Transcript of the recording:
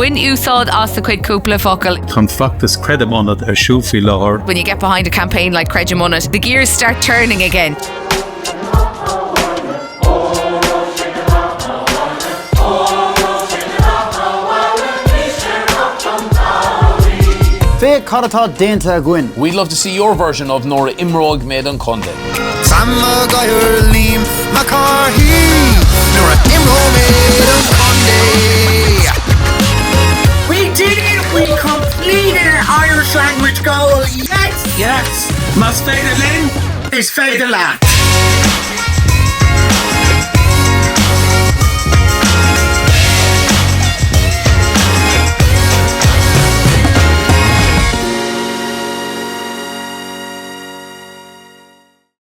Bhain úsáid as the cuid cúpla focail. Chun feachtas Creidim Ionat siúlfaí láthar. When you get behind a campaign like Creidim Ionat, the gears start turning again. We'd love to see your version of Nora Imrog made on Conde. We did it! We completed our Irish language goal! Yes! Yes! Mas féidir linn is féidir leat.